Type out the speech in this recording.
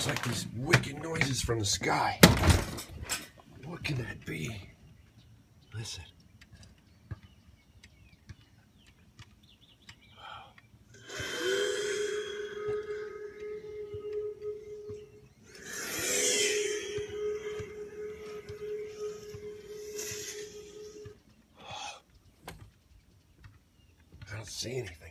It's like these wicked noises from the sky. What can that be? Listen. I don't see anything.